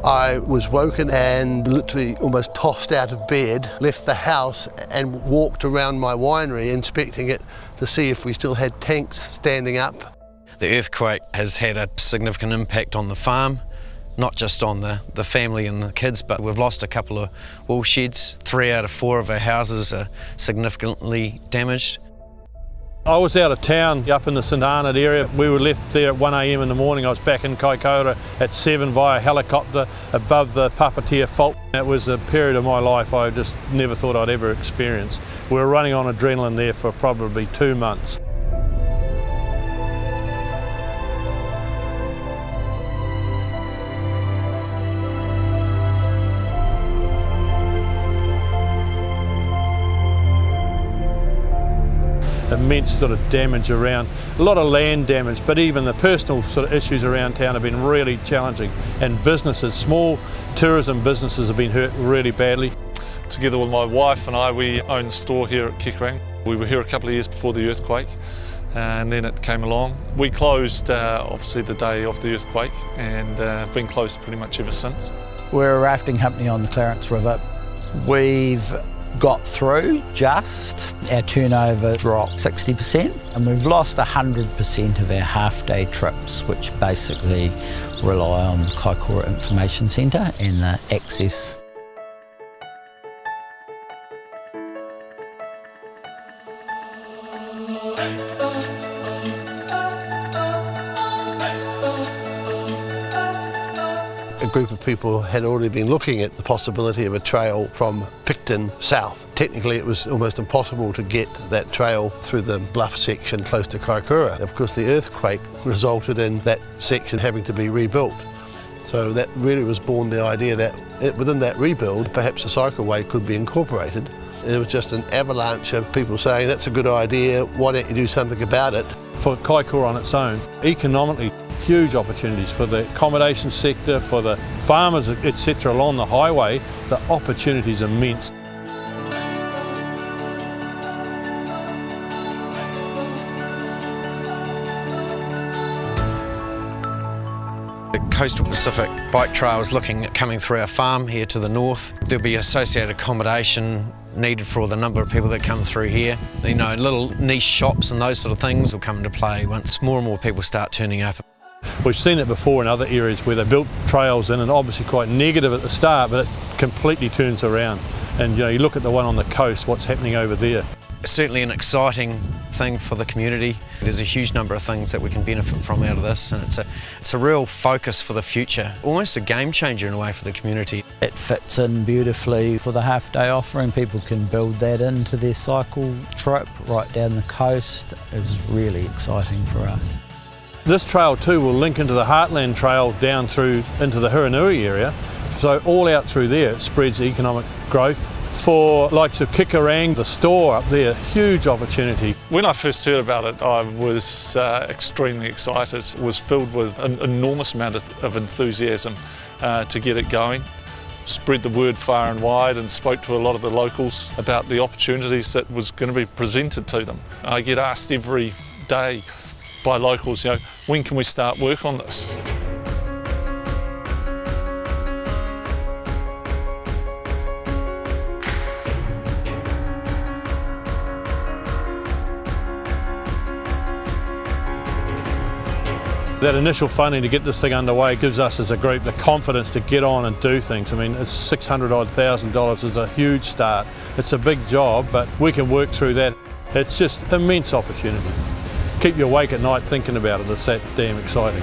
I was woken and literally almost tossed out of bed, left the house and walked around my winery inspecting it to see if we still had tanks standing up. The earthquake has had a significant impact on the farm, not just on the family and the kids, but we've lost a couple of wool sheds. 3 out of 4 of our houses are significantly damaged. I was out of town up in the St Arnaud area. We were left there at 1 a.m. in the morning. I was back in Kaikoura at 7 via helicopter above the Papatia fault. It was a period of my life I just never thought I'd ever experience. We were running on adrenaline there for probably 2 months. Immense sort of damage around, a lot of land damage, but even the personal sort of issues around town have been really challenging, and businesses, small tourism businesses have been hurt really badly. Together with my wife and I, we own a store here at Kaikoura. We were here a couple of years before the earthquake, and then it came along. We closed obviously the day of the earthquake, and been closed pretty much ever since. We're a rafting company on the Clarence River. We've got through just. Our turnover dropped 60%, and we've lost 100% of our half-day trips, which basically rely on Kaikoura Information Centre and the access. A group of people had already been looking at the possibility of a trail from Picton south. Technically it was almost impossible to get that trail through the bluff section close to Kaikoura. Of course the earthquake resulted in that section having to be rebuilt. So that really was born the idea that within that rebuild perhaps a cycleway could be incorporated. It was just an avalanche of people saying that's a good idea, why don't you do something about it? For Kaikoura on its own, economically, huge opportunities for the accommodation sector, for the farmers, etc. along the highway. The opportunities are immense. The Coastal Pacific bike trail is looking at coming through our farm here to the north. There'll be associated accommodation needed for the number of people that come through here. You know, little niche shops and those sort of things will come into play once more and more people start turning up. We've seen it before in other areas where they built trails in, and obviously quite negative at the start, but it completely turns around. And you know, you look at the one on the coast, what's happening over there. Certainly an exciting thing for the community. There's a huge number of things that we can benefit from out of this, and it's a real focus for the future. Almost a game changer in a way for the community. It fits in beautifully for the half-day offering. People can build that into their cycle trip right down the coast. It's really exciting for us. This trail too will link into the Heartland Trail down through into the Huranui area. So all out through there it spreads economic growth. For likes of Kikarang, the store up there, huge opportunity. When I first heard about it, I was extremely excited. It was filled with an enormous amount of enthusiasm to get it going. Spread the word far and wide and spoke to a lot of the locals about the opportunities that was going to be presented to them. I get asked every day by locals, you know, when can we start work on this? That initial funding to get this thing underway gives us as a group the confidence to get on and do things. I mean, it's $600,000 is a huge start. It's a big job, but we can work through that. It's just immense opportunity. Keep you awake at night thinking about it. It's that damn exciting.